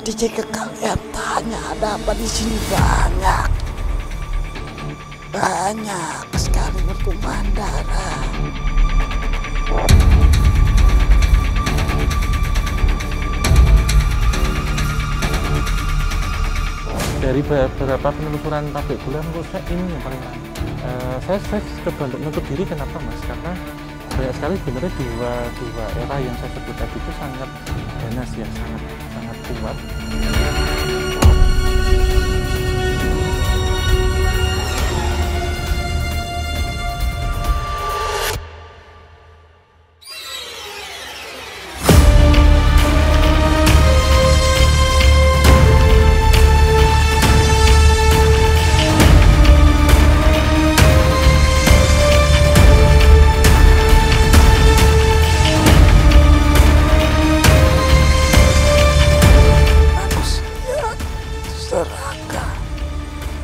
Tadi jika kalian tanya ada apa di sini banyak sekali bertumpahan darah. Dari beberapa penelusuran pabrik gula menurut saya ini yang paling lain. Saya coba untuk menutup diri, kenapa Mas? Karena banyak sekali sebenarnya dua era yang saya sebut tadi itu sangat ganas ya, sangat kuat.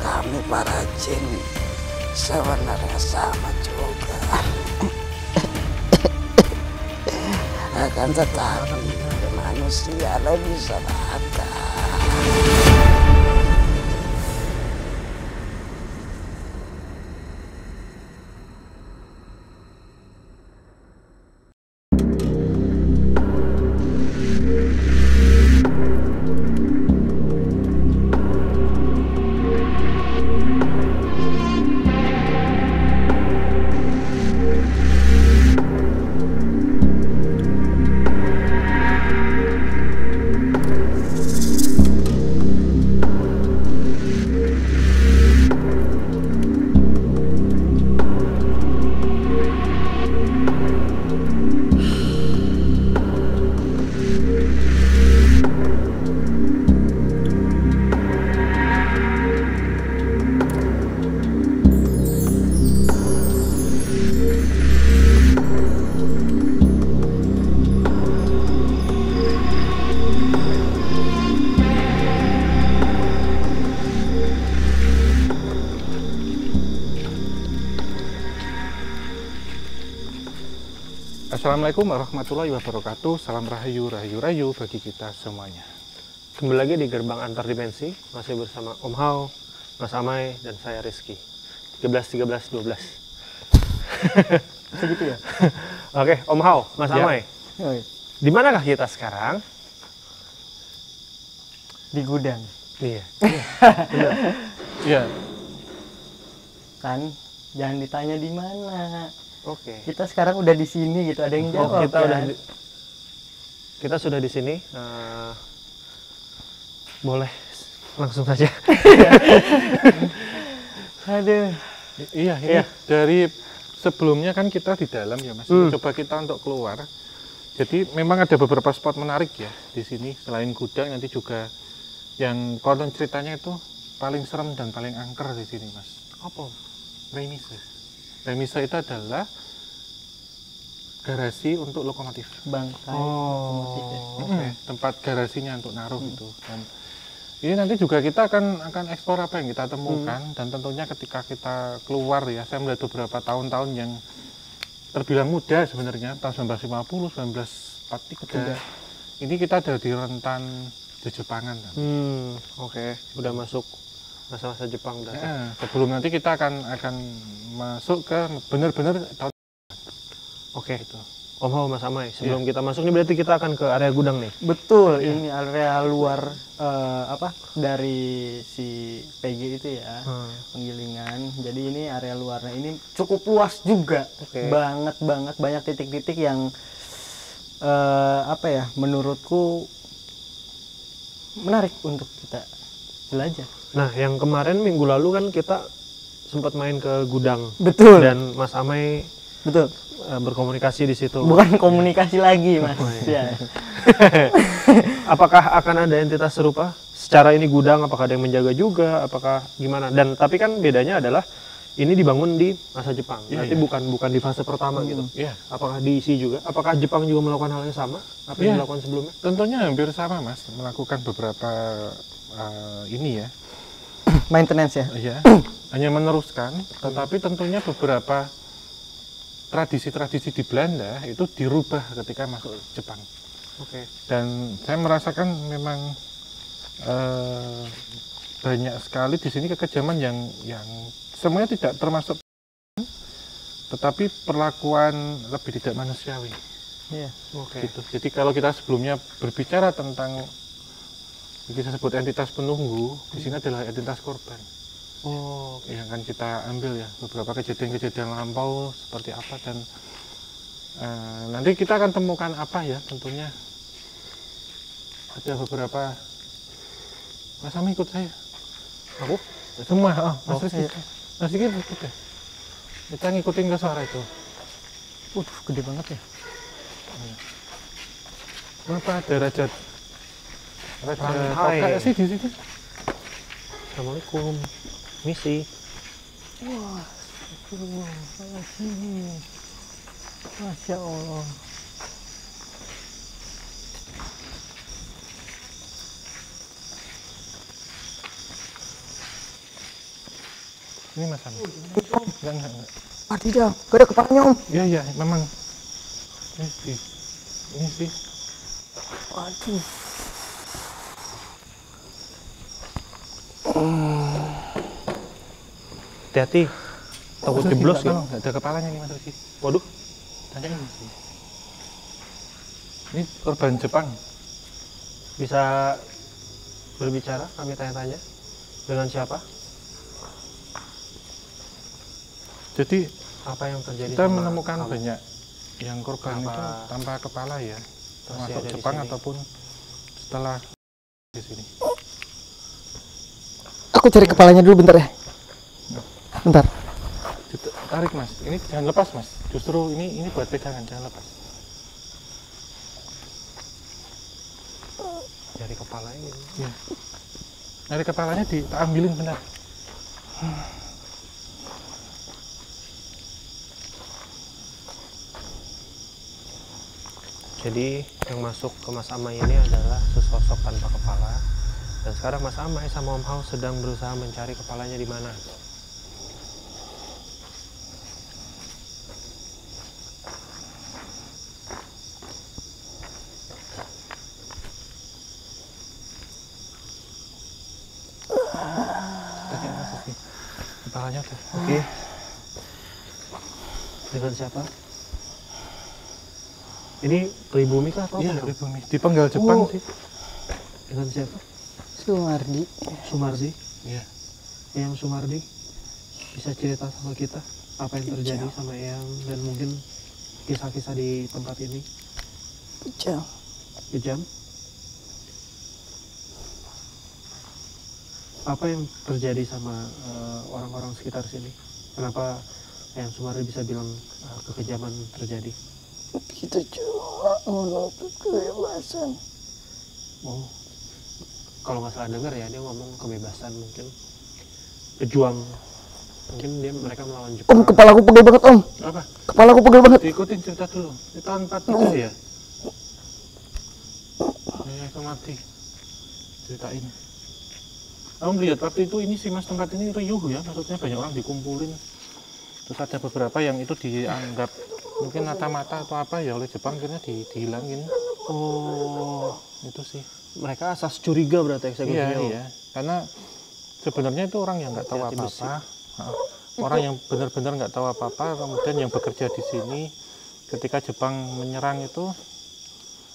Kami para jin sebenarnya sama juga. Akan tetapi manusia lebih serakah. Assalamualaikum warahmatullahi wabarakatuh. Salam rahayu, rahayu bagi kita semuanya. Kembali lagi di Gerbang Antar Dimensi, masih bersama Om Hao, Mas Amai, dan saya Rizky. 13-13-12. Segitu ya? Oke, Om Hao, Mas Amai. Di manakah kita sekarang? Di gudang. Iya. Iya. Kan jangan ditanya di mana. Oke. Kita sekarang udah di sini gitu, ada yang jawab. Kita sudah di sini. Boleh langsung saja. Aduh. Iya, ini dari sebelumnya kan kita di dalam ya Mas. Coba kita untuk keluar. Jadi memang ada beberapa spot menarik ya di sini. Selain gudang, nanti juga yang konon ceritanya itu paling serem dan paling angker di sini Mas. Apa? Remise. Remise itu adalah garasi untuk lokomotif. Bangkai. Tempat garasinya untuk naruh gitu. Dan ini nanti juga kita akan eksplor apa yang kita temukan, dan tentunya ketika kita keluar ya, saya melihat beberapa tahun-tahun yang terbilang muda sebenarnya, tahun 1950, 1943. Ini kita ada di rentan Jepangan. Oke. Udah masuk masa-masa Jepang udah. Sebelum nanti kita akan masuk ke benar-benar tahun. Oke itu. Om Hao, Mas Amai, sebelum kita masuk ini berarti kita akan ke area gudang nih. Betul, ini area luar dari si PG itu ya, penggilingan. Jadi ini area luarnya ini cukup luas juga, banget banyak titik-titik yang menurutku menarik untuk kita belajar. Nah, yang kemarin minggu lalu kan kita sempat main ke gudang. Betul. Dan Mas Amai berkomunikasi di situ. Bukan komunikasi lagi, Mas. Ya. Apakah akan ada entitas serupa? Secara ini gudang, apakah ada yang menjaga juga? Apakah gimana? Dan tapi kan bedanya adalah ini dibangun di masa Jepang. Berarti bukan di fase pertama gitu. Apakah diisi juga? Apakah Jepang juga melakukan hal yang sama? Apa yang dilakukan sebelumnya? Tentunya hampir sama, Mas. Melakukan beberapa maintenance ya. Iya. Hanya meneruskan, tetapi tentunya beberapa tradisi-tradisi di Belanda itu dirubah ketika masuk Jepang. Dan saya merasakan memang banyak sekali di sini kekejaman yang semuanya tidak termasuk, tetapi perlakuan lebih tidak manusiawi. Iya. Gitu. Jadi kalau kita sebelumnya berbicara tentang kita sebut entitas penunggu, di sini adalah entitas korban. Yang akan kita ambil ya beberapa kejadian-kejadian lampau seperti apa, dan nanti kita akan temukan apa ya, tentunya ada beberapa. Mas Ami ikut saya. Aku? Semua, Mas Rizky. Mas Rizky ikut ya. Kita ngikutin ke suara itu. Waduh, gede banget ya. Kenapa ada raja Hai. kayak sih di sini? Assalamualaikum. Misi. Wah, astagfirullahaladzim. Masya Allah. Ini Mas Ami. Enggak. Wadidaw, gak ada kepalanya Om. Iya, memang. Ini sih. Waduh. Hati-hati. Takut jeblos kalau kan? nggak ada kepalanya nih Mas Rizky. Waduh. Tanya ini sih. Ini korban Jepang. Bisa berbicara, kami tanya-tanya. Dengan siapa? Jadi Apa yang terjadi? kita sama menemukan kamu? banyak yang korban Kenapa itu tanpa kepala ya, termasuk ada di Jepang sini? ataupun setelah di sini. Aku cari kepalanya dulu bentar ya. Bentar. Tarik Mas, ini jangan lepas Mas. Justru ini buat pegangan, jangan lepas. Dari kepalanya. Ya. Dari kepalanya diambilin benar. Jadi yang masuk ke Mas Amai ini adalah sesosok tanpa kepala. Dan sekarang Mas Amai sama Om Hao sedang berusaha mencari kepalanya di mana. Kepalanya tuh. Oke. Dengan siapa? Ini pribumi kah atau Iya, apa? pribumi. Dipenggal Jepang sih. Dengan siapa? Sumardi. Sumardi. Iya. Eyang Sumardi bisa cerita sama kita apa yang terjadi sama Eyang dan mungkin kisah-kisah di tempat ini. Kejam. Kejam. Apa yang terjadi sama orang-orang sekitar sini? Kenapa Eyang Sumardi bisa bilang kekejaman terjadi? Kita cuma menuntut kebebasan. Oh, kalau nggak salah dengar ya dia ngomong kebebasan mungkin pejuang. Mungkin mereka melawan Jepang. Om, kepalaku pegel banget Om. Apa? Kepalaku pegel banget. Diikutin cerita dulu. Di tahun 47 ya? Ya, itu mati. Ceritain. Kamu lihat waktu itu ini sih Mas, tempat ini riuh ya, maksudnya banyak orang dikumpulin. Terus ada beberapa yang itu dianggap mungkin mata-mata atau apa ya oleh Jepang, akhirnya dihilangin. Oh, Itu sih. mereka asas curiga berarti eksekusinya. Iya. Karena sebenarnya itu orang yang nggak tahu Hati-hati besi. apa-apa. Orang yang benar-benar nggak tahu apa-apa, kemudian yang bekerja di sini ketika Jepang menyerang itu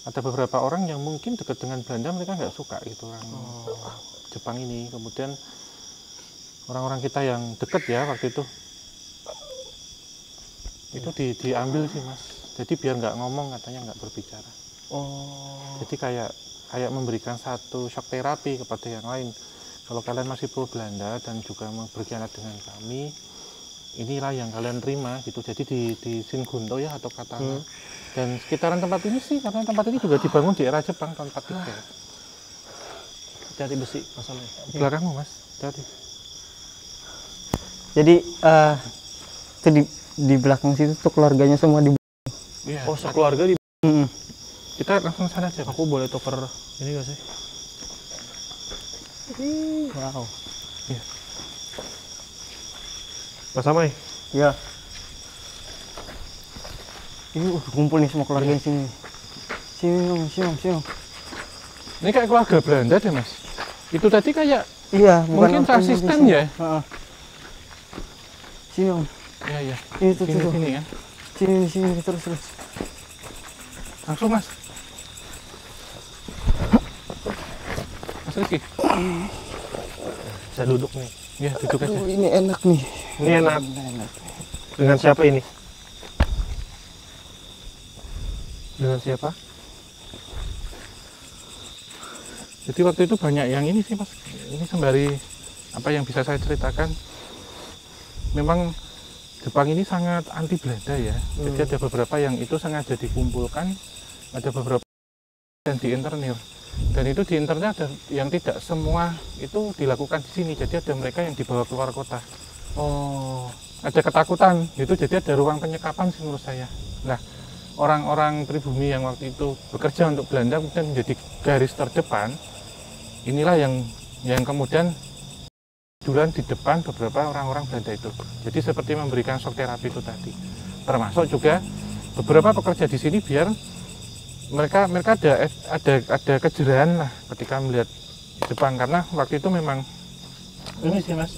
ada beberapa orang yang mungkin dekat dengan Belanda, mereka nggak suka gitu orang Jepang ini. Kemudian orang-orang kita yang dekat ya waktu itu diambil sih Mas. Jadi biar nggak ngomong, katanya nggak berbicara. Oh, Jadi kayak memberikan satu shock terapi kepada yang lain. Kalau kalian masih pro Belanda dan juga berkhianat dengan kami, inilah yang kalian terima gitu. Jadi di Shingunto ya atau Katana. Dan sekitaran tempat ini sih, karena tempat ini juga dibangun di era Jepang tahun 43. hati-hati besi masalahnya. Belakangmu Mas, hati. Jadi itu di belakang situ tuh keluarganya semua di. Iya. Oh, sekeluarga di. Kita langsung sana aja. Aku boleh tuker ini gak sih? Wow. Mas Amai. Ya. Ini kumpul nih semua keluarga di sini. Sini Om. Ini kayak keluarga Belanda deh Mas. Itu tadi kayak Iya, mungkin bukan asisten sini. ya? Heeh. Sini Om. Iya, iya. Itu Sini, tuh. sini ya. Sini terus. Langsung Mas. Mas Rizky. Bisa duduk nih. Ya, duduk aja. Ini enak nih. Ini enak. Dengan siapa ini? Dengan siapa? Jadi waktu itu banyak yang ini sih Mas. Ini sembari apa yang bisa saya ceritakan. Memang Jepang ini sangat anti Belanda ya. Jadi ada beberapa yang itu sengaja dikumpulkan, ada beberapa yang diinternir. Dan itu di internal ada yang tidak semua itu dilakukan di sini. Jadi ada mereka yang dibawa keluar kota. Oh, Ada ketakutan gitu. Jadi ada ruang penyekapan sih menurut saya. Nah, orang-orang pribumi yang waktu itu bekerja untuk Belanda kemudian menjadi garis terdepan. Inilah yang kemudian duluan di depan beberapa orang-orang Belanda itu. Jadi seperti memberikan shock terapi itu tadi. Termasuk juga beberapa pekerja di sini biar mereka ada kejerahan lah ketika melihat Jepang, karena waktu itu memang ini sih Mas,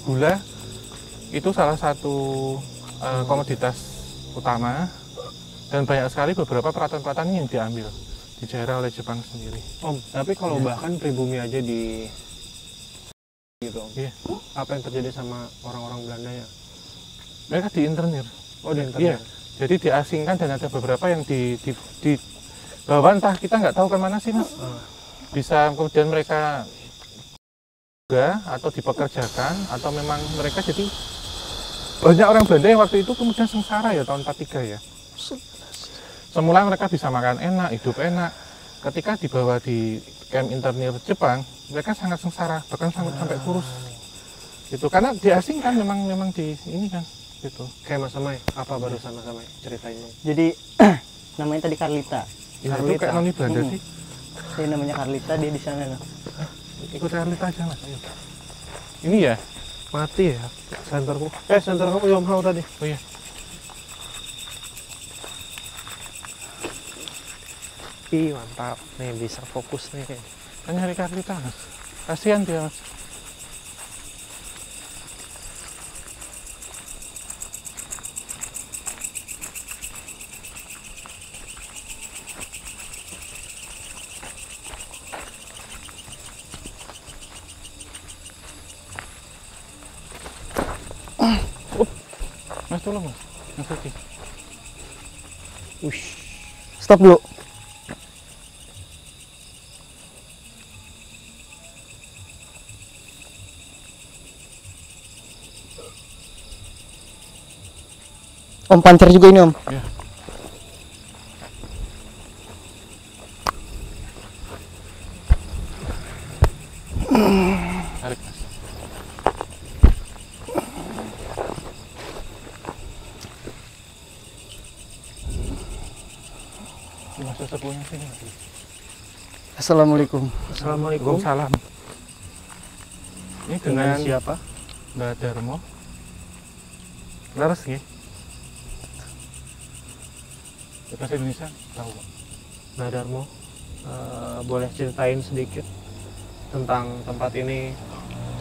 gula itu salah satu komoditas utama dan banyak sekali beberapa peralatan-peralatan yang diambil dijarah oleh Jepang sendiri. Om, tapi kalau bahkan pribumi aja di gitu Om. Iya. Apa yang terjadi sama orang-orang Belanda ya? Mereka diinternir. Oh, di Iya. internet. Jadi diasingkan dan ada beberapa yang di bawah, entah kita nggak tahu kemana sih Mas. Bisa kemudian mereka juga atau dipekerjakan atau memang mereka jadi banyak orang Belanda yang waktu itu kemudian sengsara ya tahun 43 ya. Semula mereka bisa makan enak, hidup enak. Ketika dibawa di camp internir Jepang, mereka sangat sengsara, bahkan sampai kurus. Gitu. Karena diasingkan memang di ini kan gitu. Kayak Mas Amai, apa barusan Mas Amai ceritain dong? Jadi namanya tadi Carlita. Ya, itu kayak noni Belanda sih. Dia namanya Carlita, dia di sana. Nah. Ikut Carlita aja Mas. Ayo. Ini ya? Mati ya senterku. Senter kamu belum mau tadi. Oh iya. Ih, mantap. Nih bisa fokus nih. Kan nyari Carlita Mas. Kasihan dia Mas. Mas tolong Mas. Mas Rizky. Ush. Stop dulu. Om pancar juga ini Om. Ya. Tarik Mas. Ini Mas sepupunya sini Mas. Assalamualaikum. Assalamualaikum. Salam. Ini Dengan dengan siapa? Mbak Darmo. Laras nggih. Bahasa Indonesia tahu. Mbak Darmo, boleh ceritain sedikit tentang tempat ini?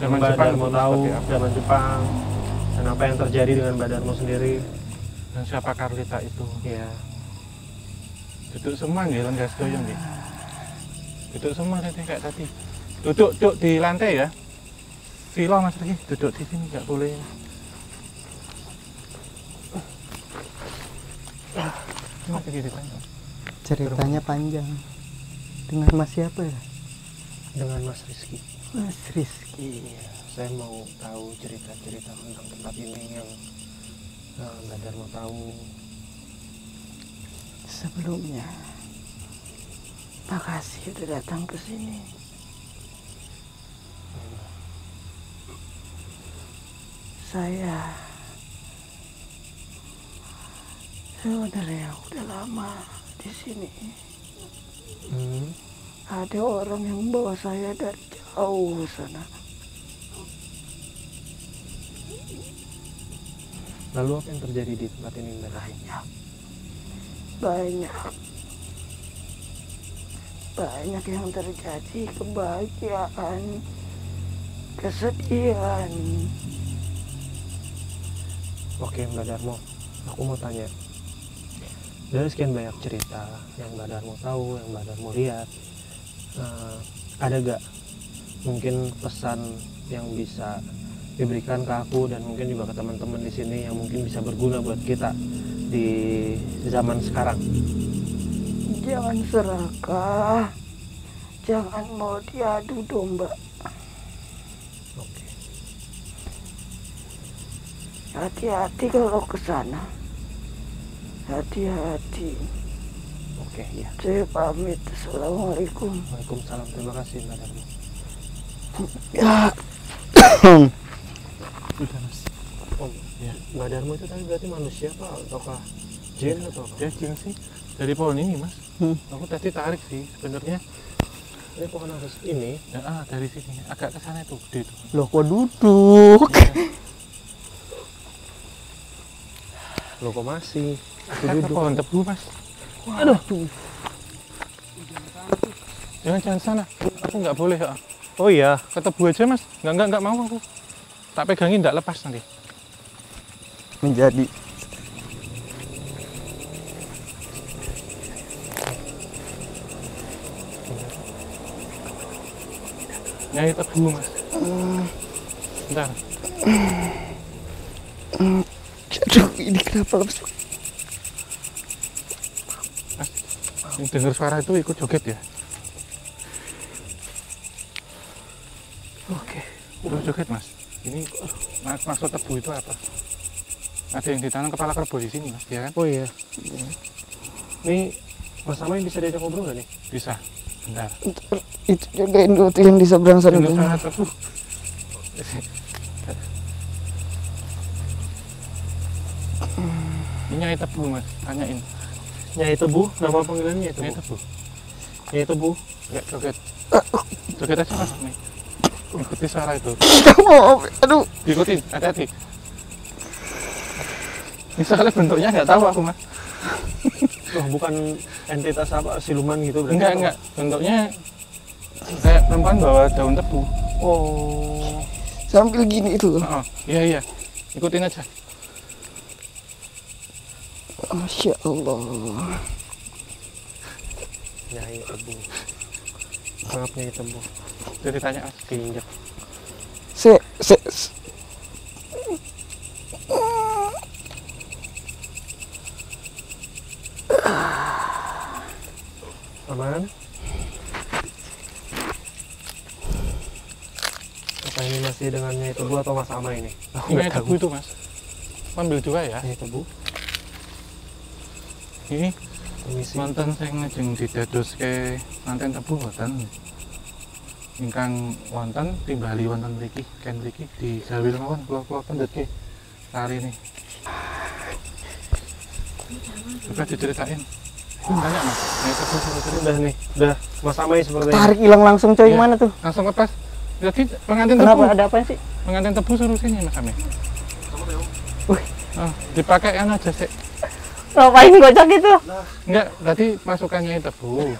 Zaman Mbak Jepang Darmo dulu tahu seperti apa? zaman Jepang dan apa yang terjadi dengan Mbak Darmo sendiri? Dan siapa Carlita itu? Ya, Duduk semua nggih, gas doyong nggih. Duduk semua tadi kayak tadi. Duduk di lantai ya. Vilo Mas Riki, duduk di sini nggak boleh. Cuma ditanya. Ceritanya panjang. Dengan Mas siapa ya? dengan Mas Rizky. Mas Rizky. Iya, saya mau tahu cerita-cerita tentang tempat ini yang Mbak Darmo tahu. Sebelumnya, makasih udah datang ke sini. Saya sebenarnya udah lama di sini. Ada orang yang bawa saya dari jauh sana. Lalu apa yang terjadi di tempat ini Mbak Darmo? Banyak. banyak yang terjadi, kebahagiaan, kesedihan. Oke Mbak Darmo, aku mau tanya, dari sekian banyak cerita yang Mbak Darmo tahu, yang Mbak Darmo lihat, ada gak mungkin pesan yang bisa diberikan ke aku dan mungkin juga ke teman-teman di sini yang mungkin bisa berguna buat kita di zaman sekarang? Jangan serakah, jangan mau diadu domba. Oke. Hati-hati kalau ke sana. Hati-hati. Oke, ya. Saya pamit. Assalamualaikum. Waalaikumsalam. Terima kasih Mbak Darmo. Ya. Udah mas. Oh, Ya. Mbak Darmo itu tadi berarti manusia Pak ataukah jin atau apa? Ya jin sih dari pohon ini mas. Aku tadi tarik sih sebenarnya. Ini pohon harus ini. Ya, dari sini agak ke sana itu gede itu. Loh kok duduk? Loh kok masih? Kan ke pohon tebu mas. Aduh. Jangan sana. Aku nggak boleh ya. Oh iya. Ke tebu aja mas. Nggak mau aku. Tak pegangin nggak lepas nanti. Menjadi Nyai tebu mas. Bentar. aduh, ini kenapa lepas? Yang dengar suara itu ikut joget ya. Oke. Ikut joget mas. Ini maksud tebu itu apa? Ada yang ditanam kepala kerbau di sini mas, ya kan? Oh iya. Ini Mas Amai bisa diajak ngobrol nggak nih? Bisa. Bentar. Itu jagain dulu tuh yang di seberang sana. Dengar suara tebu. Ini Nyai Tebu mas, tanyain. Nyai Tebu, nama panggilannya Nyai Nyai Tebu. Tebu. Nyai Tebu. Enggak joget. Joget aja mas. Nih. Ikuti suara itu. Oh, aduh. Ikutin, hati-hati. Ini soalnya bentuknya nggak tahu aku mas. Oh, bukan entitas apa siluman gitu berarti? Enggak. Bentuknya kayak perempuan bawa daun tebu. Oh. Sambil gini itu. Oh, iya. Ikutin aja. Masya Allah. Nyai Tebu. Maaf Nyai Tebu. Jadi tanya mas. Diinjak. Se. Aman? Apa ini masih dengan Nyai Tebu atau Mas Amai ini? Aku Nyai nggak Tebu tahu. itu mas. Ambil juga ya. Nyai Tebu. Ini Permisi. wonten sing ngajeng didadoske manten tebu wonten. Ingkang wonten timbali wonten mriki, ken mriki digawil mawon kula pendhetke tari ini. Coba diceritain. Banyak mas. Nyai Tebu cerita. Udah nih, udah Mas Amai sepertinya. Tarik hilang langsung coy, Iya. mana tuh? Langsung lepas. Jadi pengantin Kenapa? tebu. Ada apa sih? Pengantin tebu suruh sini mas Ame. Oh, dipakai yang aja sih. Ngapain gocok itu? Enggak, tadi masukannya tebu.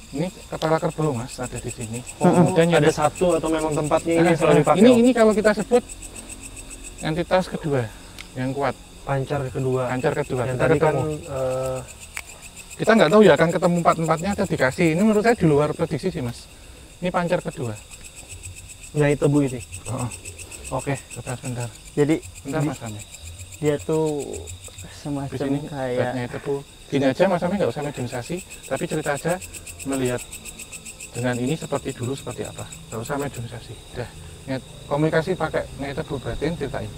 Ini kepala kerbau mas ada di sini. Dan Dan ada satu atau memang tempatnya ini selalu dipakai? ini kalau kita sebut entitas kedua yang kuat, Pancar kedua. pancar kedua. Yang Kita tadi kan ketemu. Kita nggak tahu ya akan ketemu empat-empatnya atau dikasih. Ini menurut saya di luar prediksi sih mas. Ini pancar kedua. Nyai Tebu ini. Oh, Oke. sebentar. Jadi Bentar mas Ame. dia tuh Di semacam sini kayak baiknya tebu. Gini aja mas Ame nggak usah mediumisasi, tapi cerita aja melihat dengan ini seperti dulu seperti apa. Nggak usah mediumisasi. Udah. Ingat, komunikasi pakai nyai tebu berarti ceritain.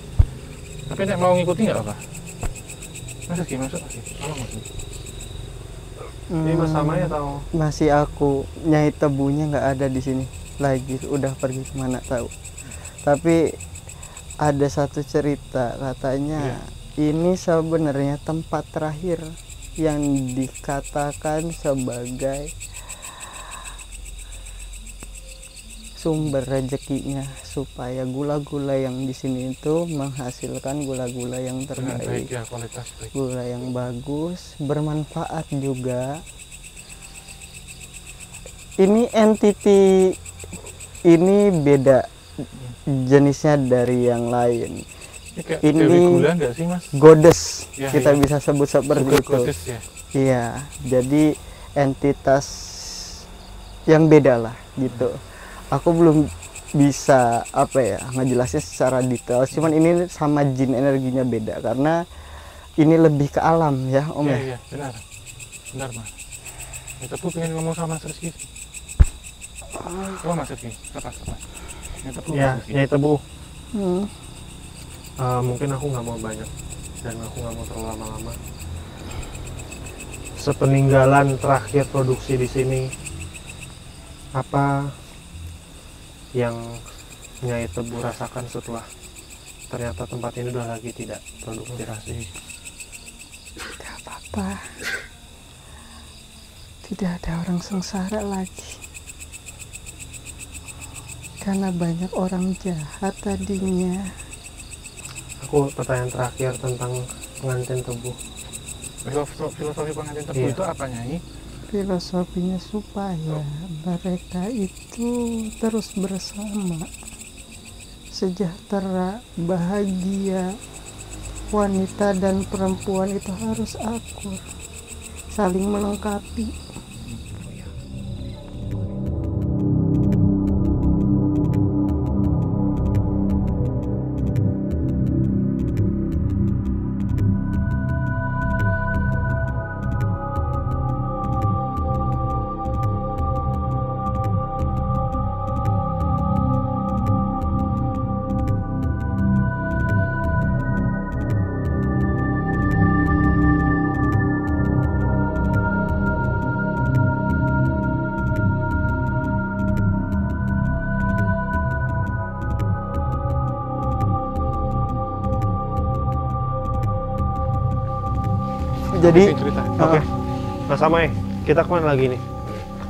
Tapi nek mau ngikuti nggak apa-apa. Masuk masuk lagi. Tolong mas. Ini Mas Amai atau? masih aku Nyai Tebunya nggak ada di sini lagi, udah pergi kemana tahu. Tapi ada satu cerita katanya ini sebenarnya tempat terakhir yang dikatakan sebagai sumber rezekinya, supaya gula-gula yang di sini itu menghasilkan gula-gula yang Dengan baik terbaik, ya, kualitas baik. gula yang bagus, bermanfaat juga. ini entity ini beda jenisnya dari yang lain. Kayak Ini Dewi Gula nggak sih mas? goddess, Ya, kita ya. bisa sebut seperti Juga itu. goddess ya. Iya, jadi entitas yang beda lah gitu. Aku belum bisa apa ya ngejelasin secara detail, cuman ini sama jin energinya beda karena ini lebih ke alam ya Om Iya ya. iya benar. Benar mas. Kita tuh pengen ngomong sama Mas Rizky. Oh Mas Rizky, lepas. Ya, Nyai Tebu. Hmm. Mungkin aku nggak mau banyak dan aku nggak mau terlalu lama-lama. Sepeninggalan terakhir produksi di sini, apa yang Nyai Tebu rasakan setelah ternyata tempat ini udah lagi tidak produksi? Tidak apa-apa. Tidak ada orang sengsara lagi. Karena banyak orang jahat tadinya. Aku pertanyaan terakhir tentang pengantin Tebu. Filosofi pengantin Tebu Iya. itu apa Nyai? Filosofinya supaya mereka itu terus bersama, sejahtera, bahagia. Wanita dan perempuan itu harus akur, saling melengkapi. Jadi Oke, cerita. Oke. Nah sama kita kemana lagi nih?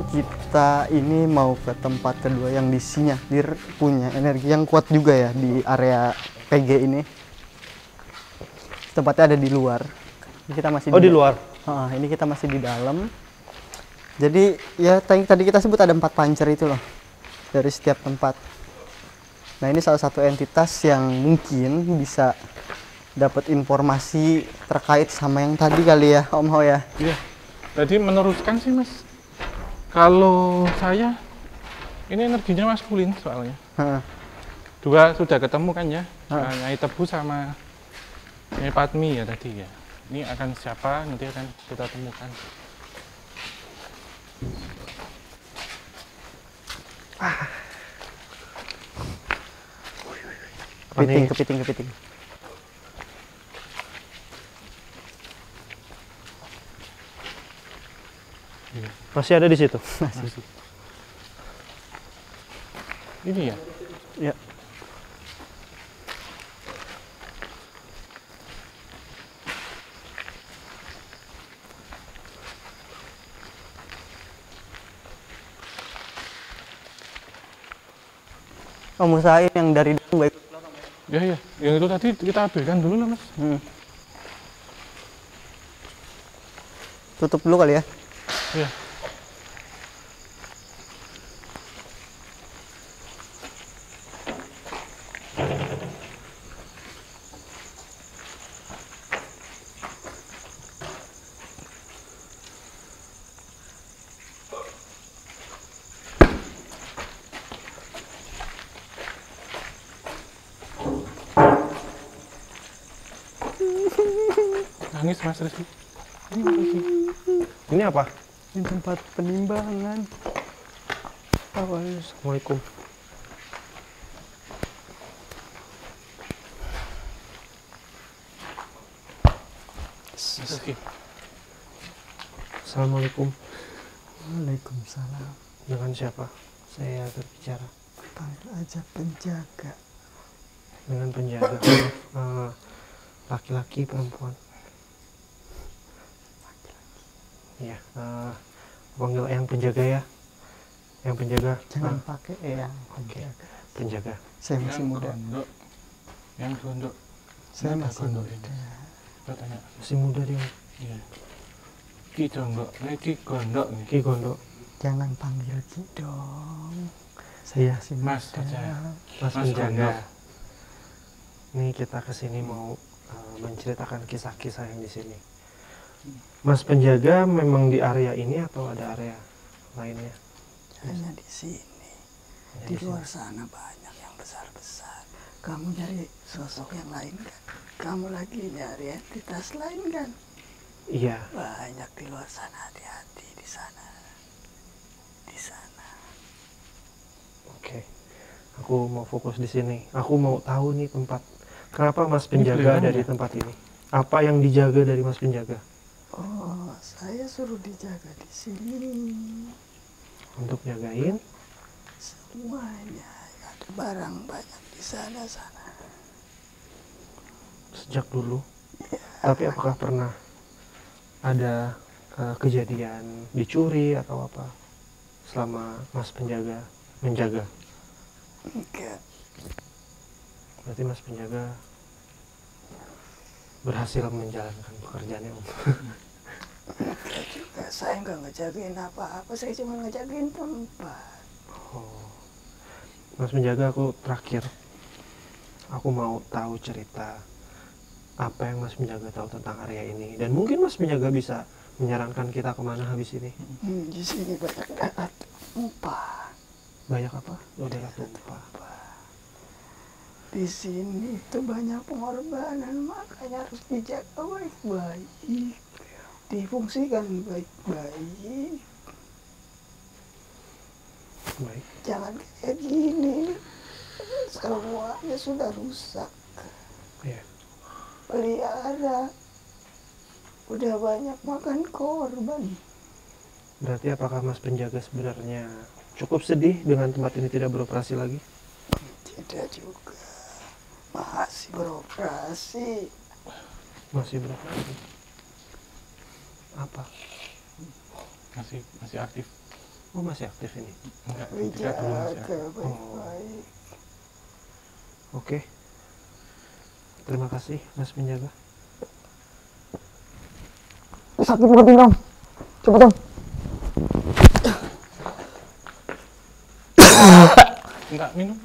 kita ini mau ke tempat kedua yang disinyalir punya energi yang kuat juga ya di area PG ini. Tempatnya ada di luar. Ini kita masih Oh di luar. Ini kita masih di dalam. Jadi ya tadi kita sebut ada 4 pancer itu loh dari setiap tempat. Nah ini salah satu entitas yang mungkin bisa dapat informasi terkait sama yang tadi kali ya Om Ho ya. Iya. Tadi meneruskan sih mas. Kalau saya ini energinya maskulin soalnya. Heeh. Dua sudah ketemu kan ya, Ah. Nyai Tebu sama Nyai Padmi ya tadi ya. Ini akan siapa nanti akan kita temukan. Kepiting. Masih ada di situ. Ini ya. Ya. Om usahain yang dari dalam baik. Ya ya, yang itu tadi kita ambilkan dulu lah mas. Tutup dulu kali ya. Ya. Nangis mas Rizky. Ini Mas Rizky. Ini apa? Ini tempat penimbangan. Assalamualaikum. Mas Rizky. Assalamualaikum. Waalaikumsalam. Dengan siapa saya berbicara? Panggil aja penjaga. Dengan penjaga. Laki-laki, perempuan. Iya. Panggil yang penjaga ya. Yang penjaga. Jangan pakai yang Oke. Penjaga. Saya masih Yang muda. gondok. Yang gondok. Saya Kenapa masih gondok muda. ini? Kita tanya. Masih muda dia. Iya. Ki gondok. Ini ki gondok nih. Ki Gondo. Jangan panggil Ki dong. Iya, Masih Mas muda. aja. Mas Mas penjaga. Gondok. Nih kita kesini mau menceritakan kisah-kisah yang di sini. Mas penjaga memang di area ini atau ada area lainnya? Hanya di sini. Di luar sana banyak yang besar-besar. Kamu nyari sosok yang lain kan? Kamu lagi nyari entitas lain kan? Iya. Banyak di luar sana, hati-hati di sana. Di sana. Oke. Aku mau fokus di sini. Aku mau tahu nih tempat. Kenapa Mas penjaga beneran dari ya? tempat ini? Apa yang dijaga dari Mas penjaga? Oh, saya suruh dijaga di sini. Untuk jagain? Semuanya ada barang banyak di sana-sana. Sejak dulu. Tapi apakah pernah ada kejadian dicuri atau apa selama Mas penjaga menjaga? Enggak. Berarti Mas penjaga berhasil menjalankan pekerjaannya, Om. Enggak juga. Saya enggak ngejagain apa-apa. Saya cuma ngejagain tempat. Oh. Mas penjaga, aku terakhir. Aku mau tahu cerita apa yang Mas penjaga tahu tentang area ini. Dan mungkin Mas penjaga bisa menyarankan kita kemana habis ini. Di sini banyak darat tumpah. Banyak apa? Daerah tumpah. Di sini itu banyak pengorbanan, makanya harus dijaga baik-baik. Difungsikan baik-baik. Baik. Jangan kayak gini. Semuanya sudah rusak. Iya. Pelihara. Udah banyak makan korban. Berarti apakah Mas penjaga sebenarnya cukup sedih dengan tempat ini tidak beroperasi lagi? Tidak juga. Masih beroperasi. Masih beroperasi. Apa? Masih aktif. Oh, masih aktif ini. Enggak, ketika dulu masih Dijaga aktif. baik-baik. Oke. Terima kasih Mas penjaga. Sakit banget dong. Coba dong. Enggak minum.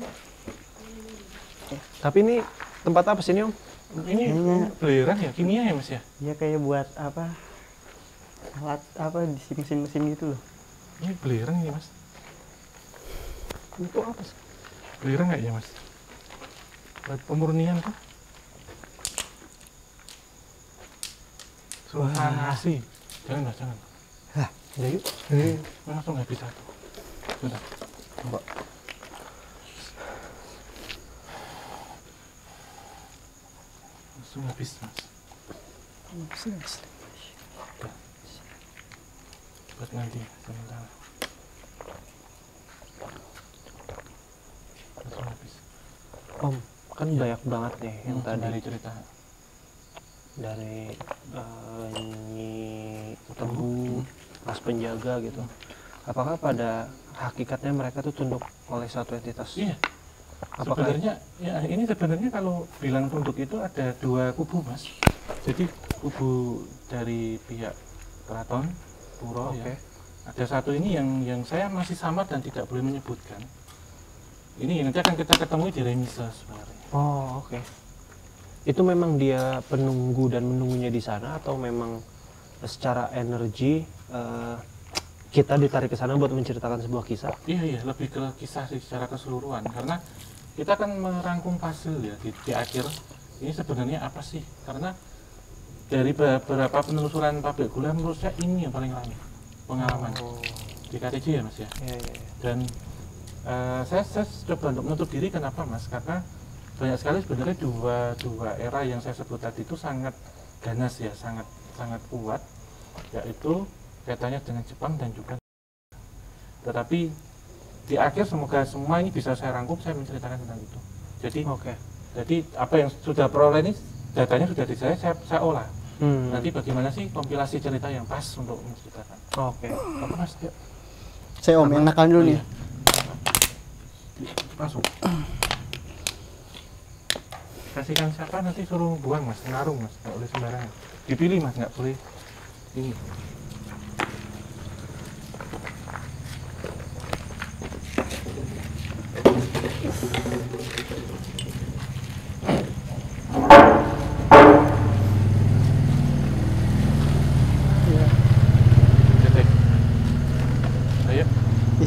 Tapi ini tempat apa sih ini, Om? Ini belerang ya, kimia ya Mas ya? Dia kayak buat apa? Alat apa di mesin-mesin gitu loh. Ini belerang ini Mas. Untuk apa sih? Belerang nggak ya Mas? Buat pemurnian kan? Sulfanasi. Jangan Mas, jangan. Ya yuk. Langsung habis satu. Sudah. Coba. Langsung habis Mas. Udah. Buat nanti sementara. Langsung habis. Om, kan banyak banget nih yang tadi Dari cerita. dari Nyi Tebu, Mas penjaga gitu. Apakah pada hakikatnya mereka tuh tunduk oleh satu entitas? Iya. Apakah Sebenarnya ya ini sebenarnya kalau bilang tunduk itu ada dua kubu Mas. Jadi kubu dari pihak keraton Puro Oke. ya. Ada satu ini yang saya masih samar dan tidak boleh menyebutkan. Ini nanti akan kita ketemu di Remisa sebenarnya. Oh, oke. Itu memang dia penunggu dan menunggunya di sana atau memang secara energi kita ditarik ke sana buat menceritakan sebuah kisah? Iya, lebih ke kisah sih secara keseluruhan karena kita akan merangkum puzzle ya di akhir. Ini sebenarnya apa sih? Karena dari beberapa penelusuran pabrik gula menurut saya ini yang paling ramai pengalaman di KTJ ya Mas ya. Iya. Dan saya coba untuk menutup diri kenapa Mas? Karena banyak sekali sebenarnya dua era yang saya sebut tadi itu sangat ganas ya, sangat kuat, yaitu kaitannya dengan Jepang dan juga. Tetapi di akhir semoga semua ini bisa saya rangkum, saya menceritakan tentang itu. Jadi apa yang sudah peroleh ini datanya sudah di saya olah. Nanti bagaimana sih kompilasi cerita yang pas untuk menceritakan. Oke. Apa Mas? Ya. Saya Om yang nakal dulu nih. Masuk. Kasihkan siapa nanti suruh buang Mas, ngarung Mas, nggak boleh sembarangan. Dipilih Mas, nggak boleh ini.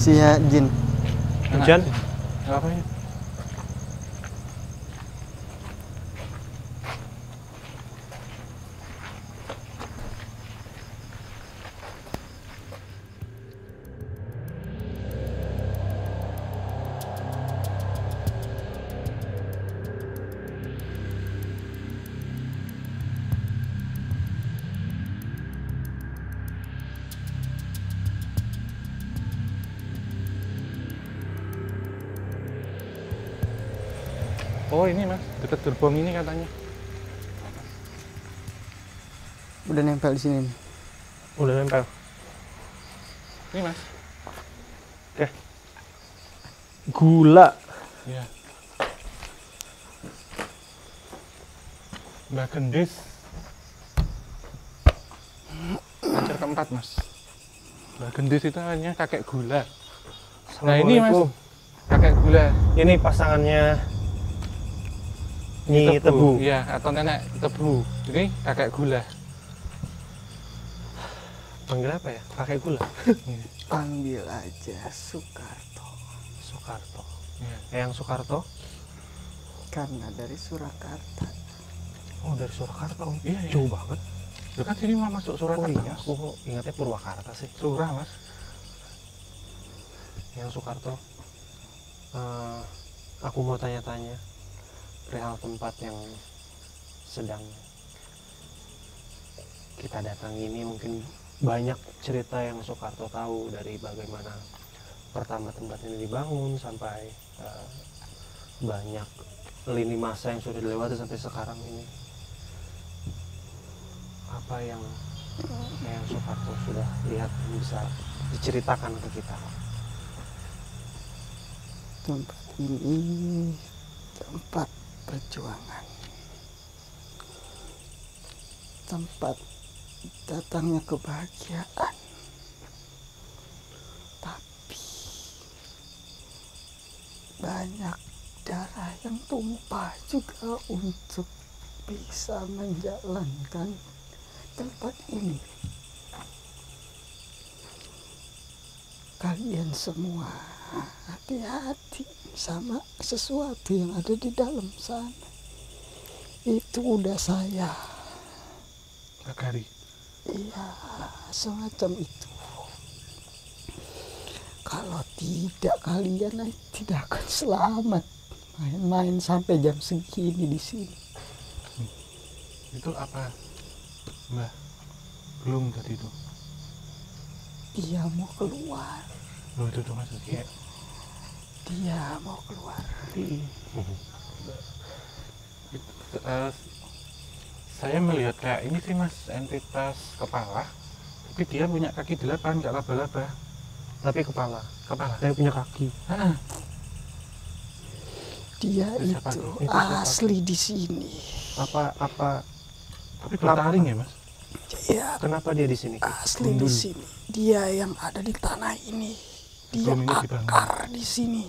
manusia jin. Hujan? Apa ya? Oh ini mas, dekat gerbong ini katanya. Udah nempel di sini nih. Udah nempel. Ini mas. Oke. Gula. Iya. Mbak Gendis. Pancer keempat mas. Mbak Gendis itu hanya kakek gula. Nah ini mas, Assalamualaikum. kakek gula. Ini pasangannya Nyi Tebu. Iya, atau nenek Tebu. Ini kakek gula. Panggil apa ya? Kakek gula. Panggil aja Soekarto. Soekarto. Iya. Eyang Soekarto. Karena dari Surakarta. Oh dari Surakarta. Oh. Iya, iya. Jauh banget. Dekat sini mah masuk Surakarta. Oh iya, Mas. aku ingatnya Purwakarta sih. Surah mas. Eyang Soekarto. Aku mau tanya-tanya perihal tempat yang sedang kita datangi ini. Mungkin banyak cerita yang Soekarto tahu, dari bagaimana pertama tempat ini dibangun sampai banyak lini masa yang sudah dilewati sampai sekarang ini. Apa yang Soekarto sudah lihat bisa diceritakan ke kita? Tempat ini tempat perjuangan. Tempat datangnya kebahagiaan. Tapi banyak darah yang tumpah juga untuk bisa menjalankan tempat ini. Kalian semua hati-hati sama sesuatu yang ada di dalam sana. Itu udah saya. Agari. Iya, semacam itu. Kalau tidak, kalian tidak akan selamat. Main-main sampai jam segini di sini. Itu apa mbak? Belum tadi itu. Dia mau keluar. Loh itu mas. Iya. Dia mau keluar. Saya melihat kayak ini sih mas, entitas kepala, tapi dia punya kaki 8, nggak laba-laba. Tapi kepala Kepala. punya kaki. Dia Siapa itu tuh? Itu siapa asli di sini. Apa Tapi bertaring ya mas. Dia kenapa dia di sini? asli di sini. Dia yang ada di tanah ini. Dia Sebelum ini dibangun. akar di sini.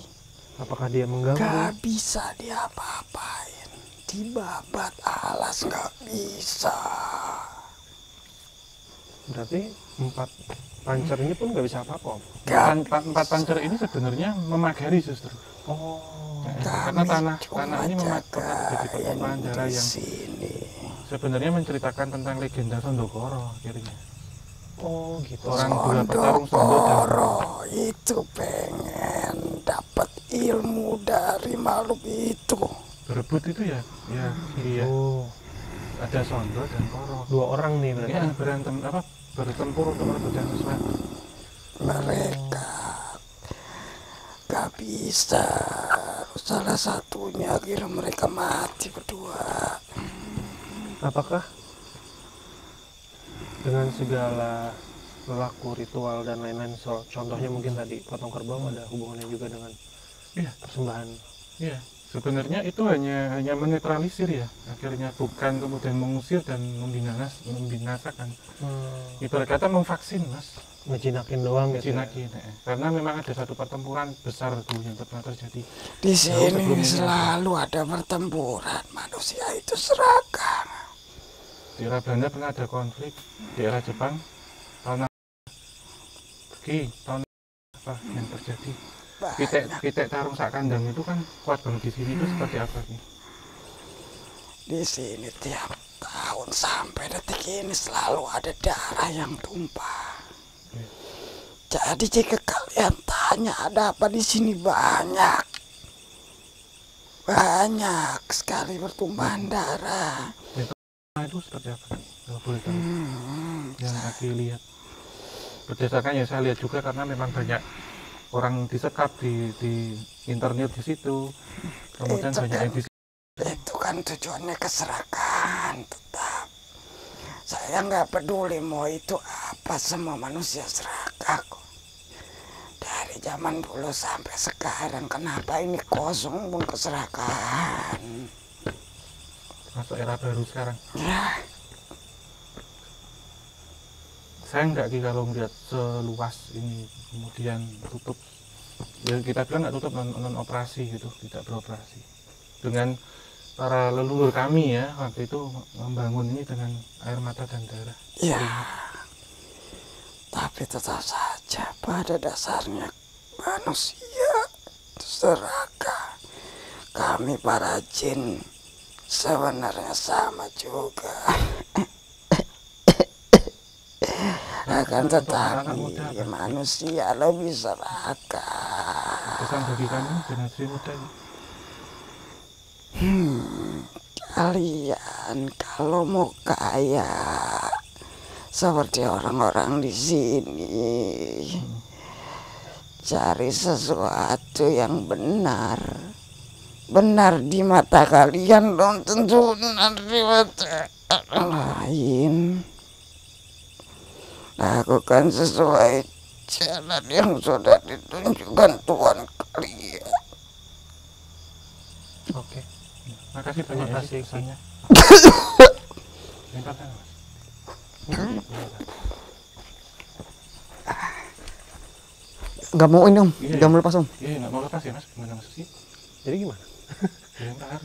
Apakah dia mengganggu? Gak bisa dia apa-apain. Dibabat alas gak bisa. Berarti 4 pancer ini pun nggak bisa apa-apa, Om? Empat pancer ini sebenarnya memagari justru. Oh. Karena tanah cuma ini pernah jaga terjadi pertumpahan yang darah di yang sini. sebenarnya menceritakan tentang legenda Sondokoro akhirnya. Oh gitu. Orang dua petarung Sondo dan Sondokoro itu pengen dapat ilmu dari makhluk itu. berebut itu ya, iya. Oh, Ada Sondo dan Koro. 2 orang nih berarti. Yang berantem bertempur untuk merebutkan sesuatu. Mereka gak bisa. Salah satunya kira mereka mati berdua. Apakah dengan segala perilaku ritual dan lain-lain, contohnya mungkin tadi potong kerbau, ada hubungannya juga dengan Iya, persembahan? iya. Sebenarnya itu hanya menetralisir ya. Akhirnya bukan kemudian mengusir dan membinasakan. Ibarat kata memvaksin mas. Ngejinakin doang gitu. Cinakin, karena memang ada satu pertempuran besar dulu yang pernah terjadi. Di sini sebelumnya. selalu ada pertempuran. Manusia itu seragam. Di era Belanda pernah ada konflik, di era Jepang tahun pergi tahun apa yang terjadi? Banyak. Pitek tarung sak kandang itu kan kuat banget di sini, itu seperti apa nih? Di sini tiap tahun sampai detik ini selalu ada darah yang tumpah. Jadi jika kalian tanya ada apa di sini, banyak sekali pertumpahan darah. Nah, itu seperti apa nih? Kalau boleh tahu. Yang tadi lihat. Berdasarkan yang saya lihat juga karena memang banyak orang disekap di internet di situ. Kemudian Itu banyak yang di Itu kan tujuannya keserakahan tetap. Saya nggak peduli mau itu apa, semua manusia serakah kok. Dari zaman dulu sampai sekarang, kenapa ini kosong pun keserakahan? masuk era baru sekarang. Ya, Saya nggak Ki kalau melihat seluas ini kemudian tutup. Ya kita bilang nggak tutup, non operasi gitu, tidak beroperasi. Dengan para leluhur kami ya waktu itu membangun ini dengan air mata dan darah. ya. Tapi tetap saja pada dasarnya manusia itu serakah. Kami para jin sebenarnya sama juga. Akan tetapi manusia lebih serakah. Pesan bagi kami generasi muda ini. Kalian kalau mau kaya seperti orang-orang di sini, cari sesuatu yang benar di mata kalian, dong tentu benar di mata orang lain. Lakukan sesuai jalan yang sudah ditunjukkan Tuhan kalian. Oke. Makasih banyak Terima kasih, ya pesannya. Minta kan, Mas? Gak mau ini om, Iya, gak mau lepas om. Iya, nggak mau lepas ya Mas. Gimana Mas sih? Jadi gimana? Ya, ntar.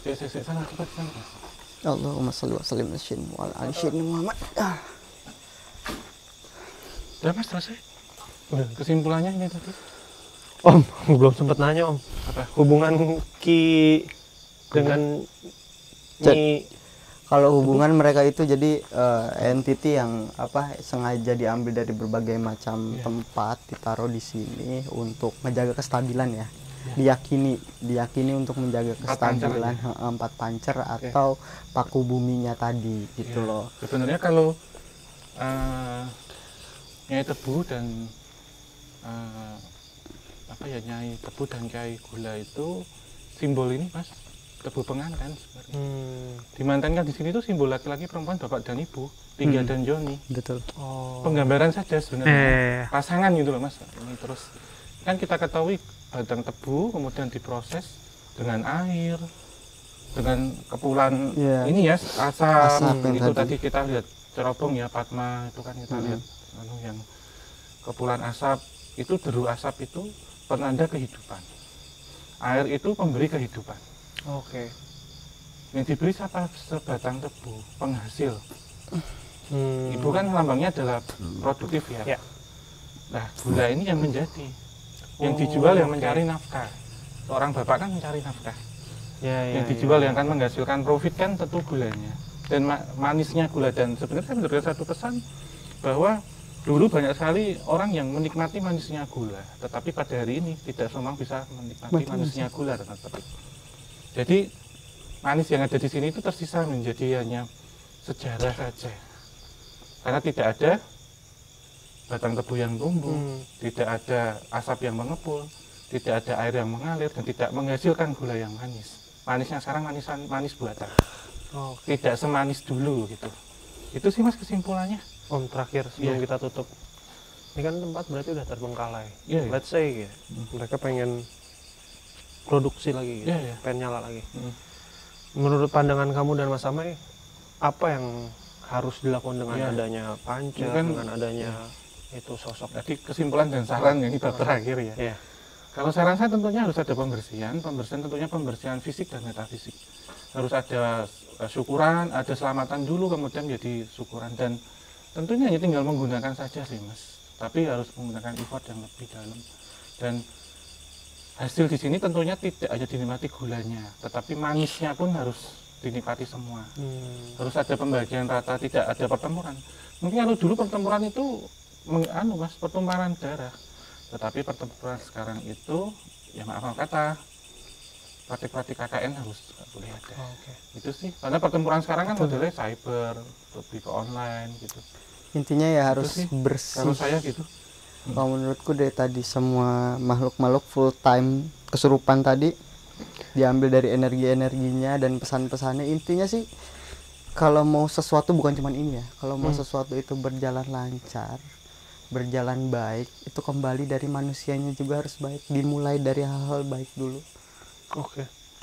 Saya sana cepat sana. Mas. Allahumma sholli wa sallim ala sayyidina Muhammad. Udah Mas selesai. Kesimpulannya ini tadi. Om, belum sempat nanya Om. Apa? Hubungan Ki dengan Nyi. Kalau hubungan mereka itu jadi entity yang apa sengaja diambil dari berbagai macam tempat ditaruh di sini untuk menjaga kestabilan ya. Diyakini untuk menjaga kestabilan empat pancer atau paku buminya tadi gitu loh. Sebenarnya kalau Nyai Tebu dan Nyai Tebu dan Kiai Gula itu simbol ini Mas, tebu pengantin sebenarnya. Dimantenkan di sini itu simbol laki-laki, perempuan, bapak dan ibu, Tiga dan Joni. Betul. Penggambaran saja sebenarnya. Pasangan gitu loh Mas. Ini terus kan kita ketahui batang tebu kemudian diproses dengan air, dengan kepulan ini ya asam itu tadi kita lihat cerobong ya Padma itu kan kita lihat yang kepulan asap itu, deru asap itu penanda kehidupan. Air itu pemberi kehidupan. Oke. Yang diberi siapa? Sebatang tebu, penghasil. Ibu kan lambangnya adalah produktif ya. Nah gula ini yang menjadi, yang dijual yang mencari nafkah. Seorang bapak kan mencari nafkah. Yang dijual yang akan menghasilkan profit kan tentu gulanya dan manisnya gula. Dan sebenarnya saya mendengar satu pesan bahwa dulu banyak sekali orang yang menikmati manisnya gula, tetapi pada hari ini tidak semua bisa menikmati manisnya gula. Jadi manis yang ada di sini itu tersisa menjadi hanya sejarah saja, karena tidak ada batang tebu yang tumbuh, tidak ada asap yang mengepul, tidak ada air yang mengalir, dan tidak menghasilkan gula yang manis. Manisnya sekarang manis buatan, tidak semanis dulu gitu. Itu sih Mas kesimpulannya. Om, terakhir sebelum kita tutup, ini kan tempat berarti udah terbengkalai. Let's say ya, mereka pengen produksi lagi, pengen nyala lagi. Menurut pandangan kamu dan Mas Amai, apa yang harus dilakukan dengan adanya pancer, dengan adanya itu sosok? Jadi kesimpulan dan saran yang bab terakhir ya. Kalau saran saya tentunya harus ada pembersihan tentunya pembersihan fisik dan metafisik. Harus ada syukuran, ada selamatan dulu, kemudian menjadi syukuran, dan tentunya hanya tinggal menggunakan saja sih Mas. tapi harus menggunakan effort yang lebih dalam. Dan hasil di sini tentunya tidak hanya dinikmati gulanya, tetapi manisnya pun harus dinikmati semua. Harus ada pembagian rata, tidak ada pertempuran. Mungkin kalau dulu pertempuran itu mas, pertumpahan darah, tetapi pertempuran sekarang itu ya maaf kata praktik-praktik KKN harus nggak boleh ada. Itu sih, karena pertempuran sekarang kan modelnya cyber, lebih ke online gitu. Intinya ya harus sih, bersih. kalau saya gitu. Kalau menurutku dari tadi semua makhluk-makhluk full time kesurupan tadi diambil dari energi-energinya dan pesan-pesannya. Intinya sih kalau mau sesuatu bukan cuma ini ya, kalau mau sesuatu itu berjalan lancar, berjalan baik, itu kembali dari manusianya juga harus baik, dimulai dari hal-hal baik dulu.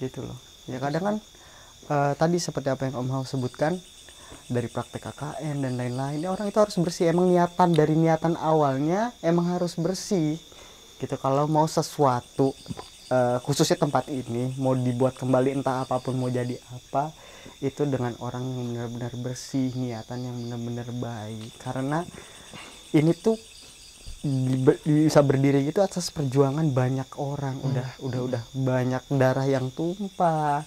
Gitu loh ya. Kadang kan tadi seperti apa yang Om Hao sebutkan, dari praktek KKN dan lain-lain, ya orang itu harus bersih. Emang dari niatan awalnya emang harus bersih gitu. Kalau mau sesuatu khususnya tempat ini mau dibuat kembali, entah apapun mau jadi apa, itu dengan orang yang benar-benar bersih, niatan yang benar-benar baik. Karena ini tuh bisa berdiri gitu atas perjuangan banyak orang. Udah banyak darah yang tumpah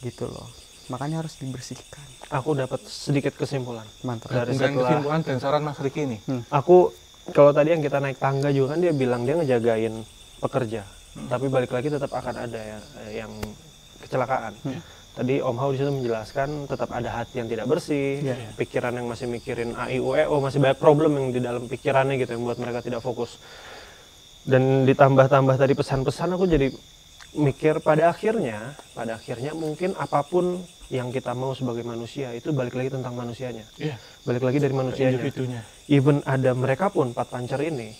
gitu loh, makanya harus dibersihkan. Aku dapat sedikit kesimpulan. Mantap. Dari Kesimpulan dan saran Mas Riki nih. Aku kalau tadi yang kita naik tangga juga kan dia bilang dia ngejagain pekerja, tapi balik lagi tetap akan ada yang kecelakaan. Tadi Om Hao di situ menjelaskan tetap ada hati yang tidak bersih, pikiran yang masih mikirin AIUEO, masih banyak problem yang di dalam pikirannya gitu yang buat mereka tidak fokus. Dan ditambah-tambah tadi pesan-pesan, aku jadi mikir pada akhirnya mungkin apapun yang kita mau sebagai manusia itu balik lagi tentang manusianya. Balik lagi dari manusianya. Individunya. Even ada mereka pun 4 pancer ini,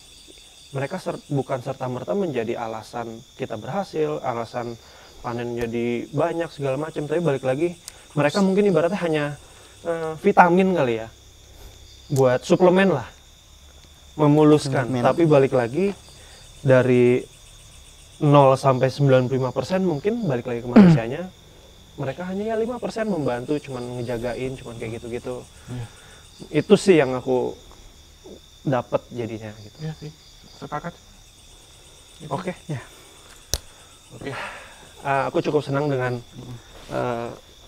mereka bukan serta-merta menjadi alasan kita berhasil, alasan panen jadi banyak segala macam, tapi balik lagi mereka mungkin ibaratnya hanya vitamin kali ya, buat suplemen lah, memuluskan. Tapi balik lagi dari 0 sampai 95% mungkin balik lagi ke manusianya, mereka hanya ya 5% membantu, cuman ngejagain, cuman kayak gitu-gitu. Itu sih yang aku dapat jadinya gitu. Iya sih, sepakat. Oke. Oke. Aku cukup senang dengan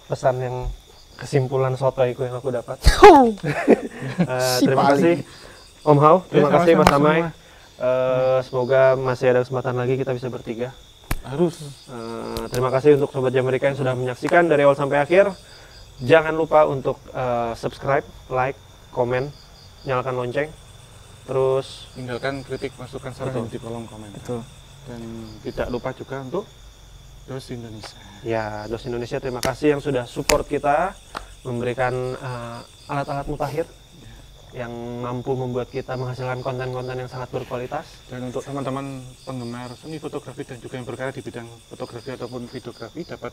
pesan yang kesimpulan sotoiku yang aku dapat. Terima kasih Om Hao, terima kasih Mas Amai. Semoga masih ada kesempatan lagi kita bisa bertiga. Harus. Terima kasih untuk Sobat Jamerika yang sudah menyaksikan dari awal sampai akhir. Jangan lupa untuk subscribe, like, komen, nyalakan lonceng. Terus Tinggalkan kritik, masukan, saran di kolom komentar. Betul. Dan tidak lupa juga untuk Dos Indonesia. ya, Dos Indonesia, terima kasih yang sudah support kita, memberikan alat-alat mutakhir yang mampu membuat kita menghasilkan konten-konten yang sangat berkualitas. Dan untuk teman-teman penggemar seni fotografi dan juga yang berkarya di bidang fotografi ataupun videografi dapat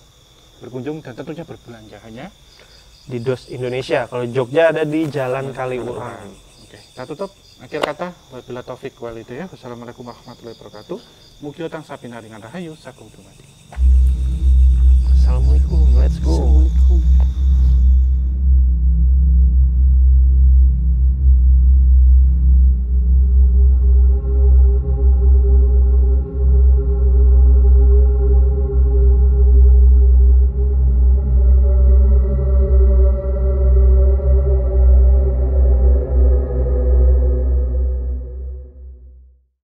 berkunjung dan tentunya berbelanja hanya di Dos Indonesia. Kalau Jogja ada di Jalan Kaliurang. Oke, kita tutup. Akhir kata, wabillahi taufik wal hidayah. Wassalamualaikum warahmatullahi wabarakatuh. Mugi utang sapinaringan rahayu sakum dumadi.